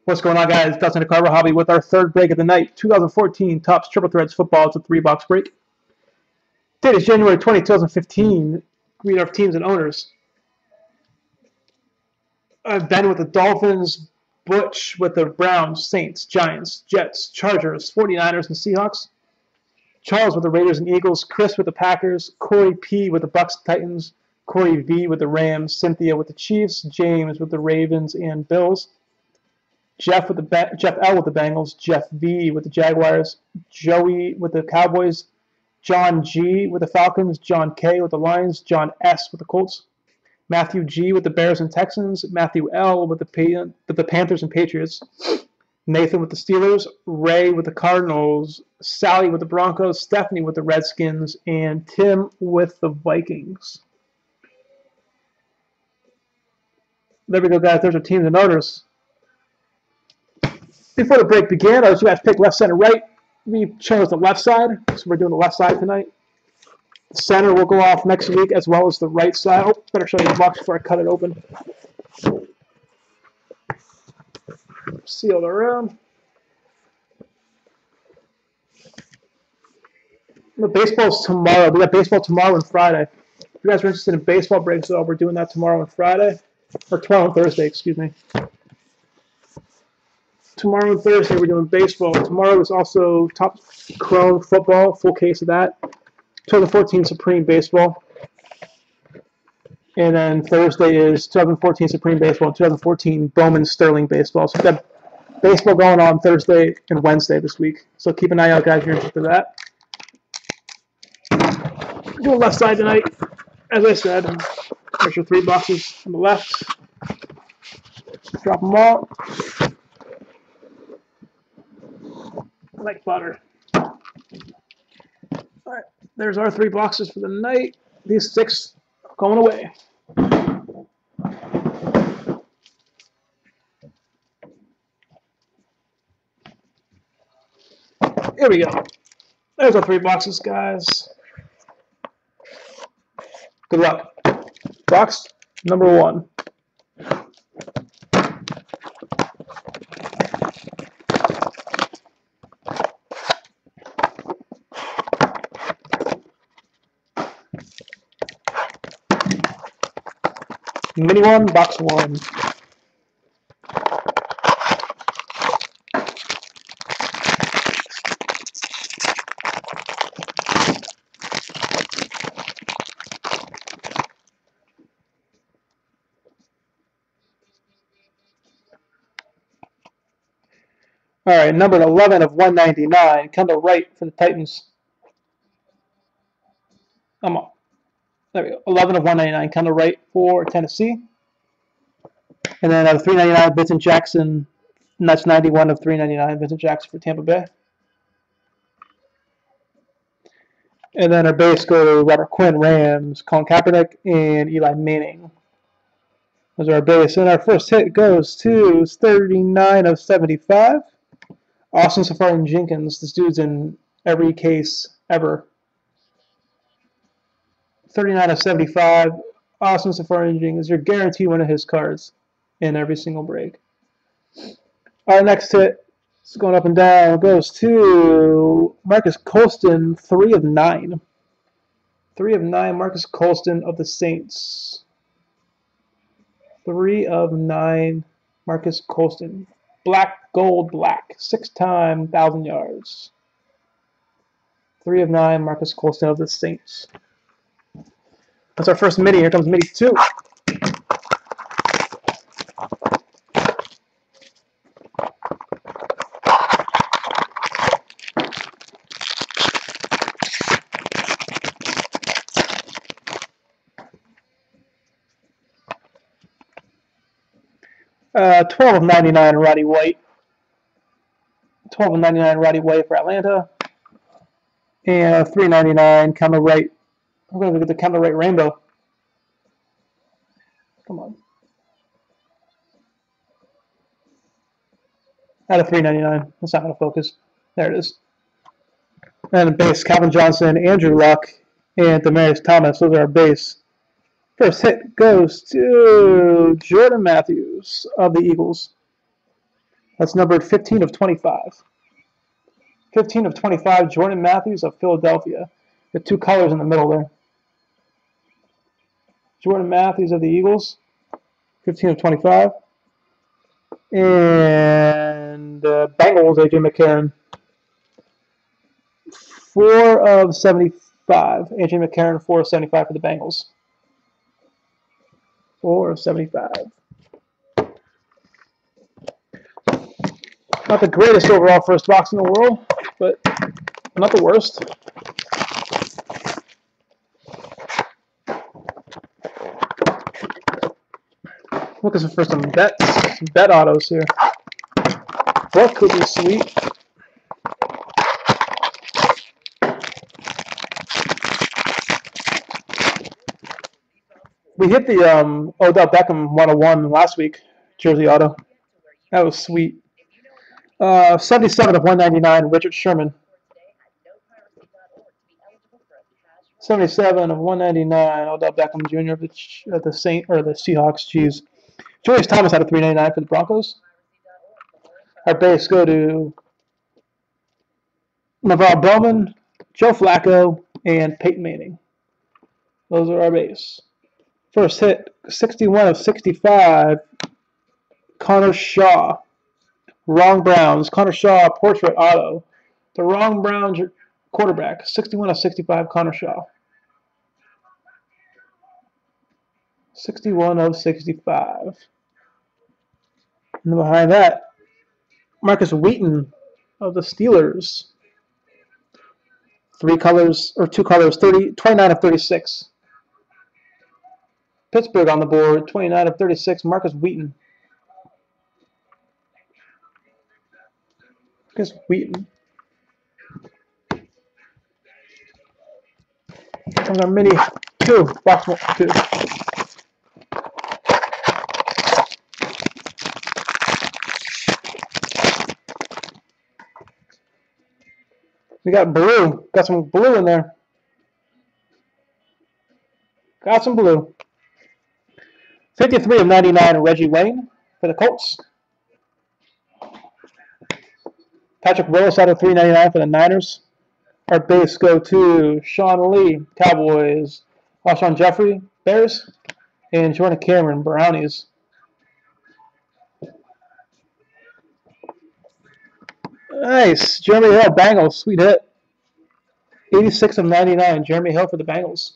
What's going on, guys? Dustin Carver Hobby with our third break of the night. 2014 Topps Triple Threads Football. It's a 3-box break. Date is January 20, 2015. Read our teams and owners. Ben with the Dolphins, Butch with the Browns, Saints, Giants, Jets, Chargers, 49ers, and Seahawks. Charles with the Raiders and Eagles, Chris with the Packers, Corey P with the Bucks and Titans, Corey V with the Rams, Cynthia with the Chiefs, James with the Ravens and Bills. Jeff L with the Bengals, Jeff V with the Jaguars, Joey with the Cowboys, John G with the Falcons, John K with the Lions, John S with the Colts, Matthew G with the Bears and Texans, Matthew L with the Panthers and Patriots, Nathan with the Steelers, Ray with the Cardinals, Sally with the Broncos, Stephanie with the Redskins, and Tim with the Vikings. There we go, guys. There's our teams and owners. Before the break began, I was you guys pick left, center, right. We chose the left side, so we're doing the left side tonight. The center will go off next week, as well as the right side. Oh, better show you the box before I cut it open. Seal the room. The baseball's tomorrow. We got baseball tomorrow and Friday. If you guys are interested in baseball breaks, so we're doing that tomorrow and Friday. Or tomorrow and Thursday, excuse me. Tomorrow and Thursday we're doing baseball. Tomorrow is also Topps Chrome Football, full case of that. 2014 Supreme Baseball. And then Thursday is 2014 Supreme Baseball and 2014 Bowman Sterling Baseball. So we've got baseball going on Thursday and Wednesday this week. So keep an eye out, guys, if you're interested in that. We're doing left side tonight. As I said, there's your 3 boxes on the left. Drop them all. Like butter. All right, there's our 3 boxes for the night. These 6 are going away. Here we go. There's our 3 boxes, guys. Good luck. Box number 1. Mini 1, box 1. All right, numbered 11 of 199. Kendall Wright for the Titans. Come on. There we go. 11 of 199. Kendall Wright for Tennessee. And then out of 399, Vincent Jackson. And that's 91 of 399. Vincent Jackson for Tampa Bay. And then our base go to Robert Quinn, Rams, Colin Kaepernick, and Eli Manning. Those are our base. And our first hit goes to 39 of 75. Austin Safari Jenkins. This dude's in every case ever. 39 of 75. Austin Safari Jenkins. You're guaranteed one of his cards in every single break. Our next hit is going up and down. Goes to Marcus Colston, 3 of 9. 3 of 9, Marcus Colston of the Saints. 3 of 9, Marcus Colston. Black, gold, black. 6-time, 1,000 yards. 3 of 9, Marcus Colston of the Saints. That's our first mini. Here comes mini 2. Uh, 12 of 99, Roddy White. 12 of 99, Roddy White for Atlanta. And 399, Kendall Wright. I'm going to look at the Kendall Wright Rainbow. Come on. Out of 399. That's not going to focus. There it is. And the base, Calvin Johnson, Andrew Luck, and Demaryius Thomas. Those are our base. First hit goes to Jordan Matthews of the Eagles. That's numbered 15 of 25. 15 of 25, Jordan Matthews of Philadelphia. With 2 colors in the middle there. Jordan Matthews of the Eagles. 15 of 25. And Bengals, A.J. McCarron. 4 of 75. A.J. McCarron, 4 of 75 for the Bengals. 4 of 75. Not the greatest overall first box in the world, but not the worst. Looking for some bet autos here. What could be sweet? We hit the Odell Beckham 101 last week, jersey auto. That was sweet. 77 of 199, Richard Sherman. 77 of 199, Odell Beckham Jr. of the Seahawks. Jeez. Julius Thomas had a 399 for the Broncos. Our base go to Navarre Bowman, Joe Flacco, and Peyton Manning. Those are our base. First hit, 61 of 65, Connor Shaw. Wrong Browns, Connor Shaw, portrait auto. The wrong Browns quarterback, 61 of 65, Connor Shaw. 61 of 65. And behind that, Marcus Wheaton of the Steelers. 2 colors, 29 of 36. Pittsburgh on the board, 29 of 36, Marcus Wheaton. Marcus Wheaton. Comes our mini 2, box 2. We got blue. Got some blue in there. Got some blue. 53 of 99, Reggie Wayne for the Colts. Patrick Willis out of 399 for the Niners. Our base go to Sean Lee, Cowboys. Alshon Jeffrey, Bears. And Jordan Cameron, Brownies. Nice. Jeremy Hill, Bengals. Sweet hit. 86 of 99, Jeremy Hill for the Bengals.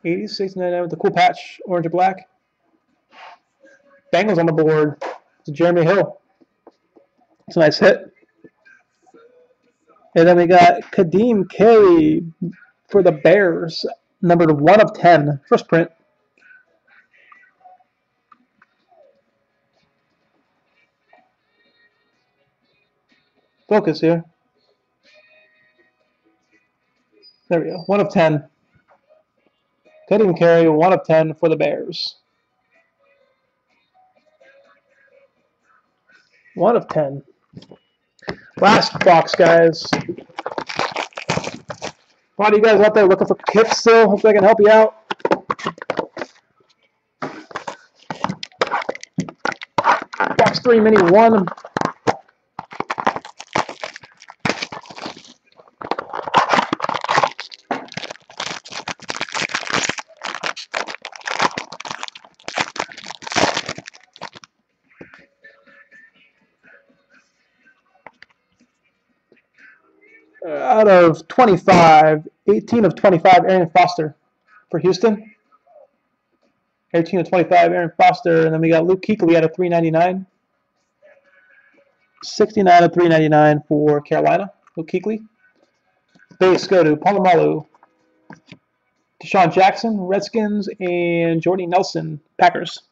86 of 99 with the cool patch, orange and black. Bengals on the board. It's Jeremy Hill. It's a nice hit. And then we got Kadeem Carey for the Bears, numbered 1 of 10. First print. Focus here. There we go. 1 of 10. Kadeem Carey, 1 of 10 for the Bears. 1 of 10. Last box, guys. A lot of you guys out there looking for kits still. Hopefully I can help you out. Box 3, Mini 1. Out of 25, 18 of 25, Arian Foster for Houston. 18 of 25, Arian Foster. And then we got Luke Kuechly out of 399. 69 of 399 for Carolina, Luke Kuechly. Base go to Polamalu, Deshaun Jackson, Redskins, and Jordy Nelson, Packers.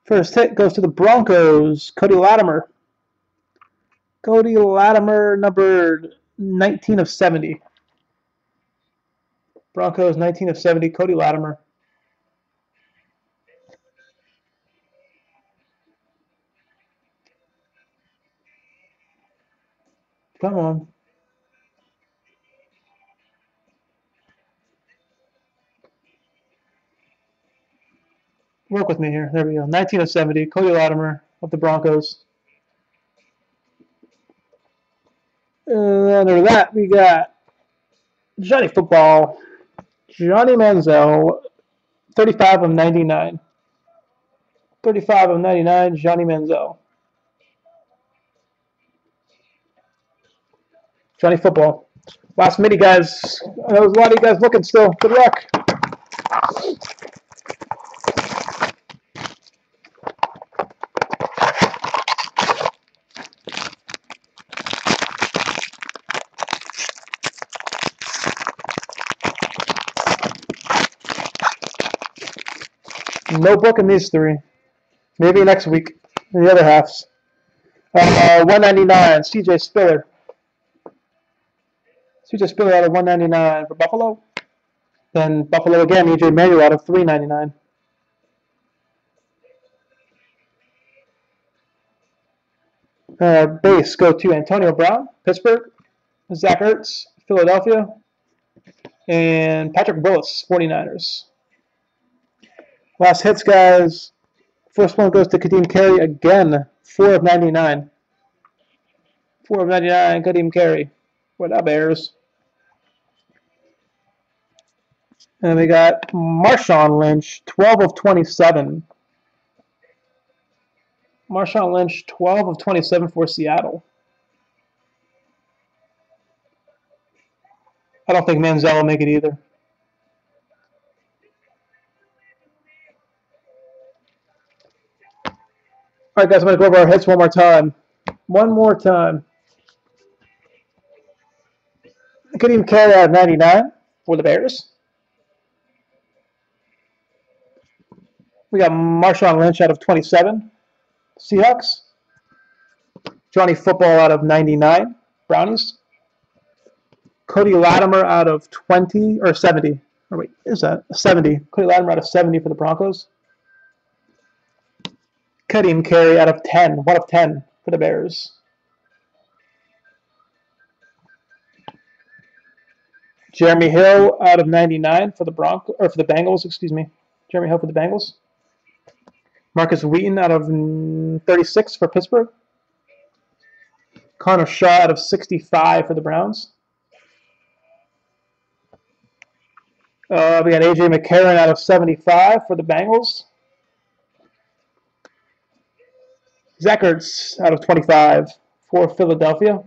First hit goes to the Broncos, Cody Latimer. Cody Latimer, numbered 19 of 70. Broncos, 19 of 70, Cody Latimer. Come on. Work with me here. There we go. 19 of 70, Cody Latimer. of the Broncos. And under that, we got Johnny Football, Johnny Manziel, 35 of 99. 35 of 99, Johnny Manziel. Johnny Football. Last mini, guys. I know there's a lot of you guys looking still. Good luck. No book in these three. Maybe next week in the other halves. 199, CJ Spiller. CJ Spiller out of 199 for Buffalo. Then Buffalo again, EJ Manuel out of 399. Base go to Antonio Brown, Pittsburgh. Zach Ertz, Philadelphia. And Patrick Willis, 49ers. Last hits, guys. First one goes to Kadeem Carey again, 4 of 99. 4 of 99, Kadeem Carey. What up, Bears? And we got Marshawn Lynch, 12 of 27. Marshawn Lynch, 12 of 27 for Seattle. I don't think Manziel will make it either. All right, guys, I'm going to go over our hits one more time. One more time. Kadeem Carey out of 99 for the Bears. We got Marshawn Lynch out of 27, Seahawks. Johnny Football out of 99, Brownies. Cody Latimer out of 20 or 70. Or wait, is that 70? Cody Latimer out of 70 for the Broncos. Kadeem Carey out of 10, 1 of 10 for the Bears. Jeremy Hill out of 99 for the for the Bengals, excuse me. Jeremy Hill for the Bengals. Marcus Wheaton out of 36 for Pittsburgh. Connor Shaw out of 65 for the Browns. We got AJ McCarron out of 75 for the Bengals. Zach Ertz out of 25 for Philadelphia.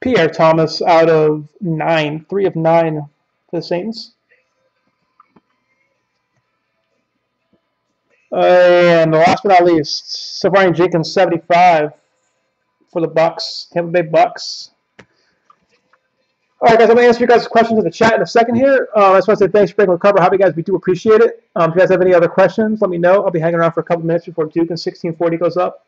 Pierre Thomas out of 9, 3 of 9 for the Saints. And the last but not least, Safarian Jenkins, 75 for the Bucks, Tampa Bay Bucks. All right, guys, I'm going to answer you guys' questions in the chat in a second here. I just want to say thanks for breaking the cover. Hobby guys, we do appreciate it. If you guys have any other questions, let me know. I'll be hanging around for a couple minutes before Duke and 1640 goes up.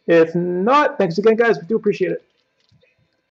If not, thanks again, guys. We do appreciate it.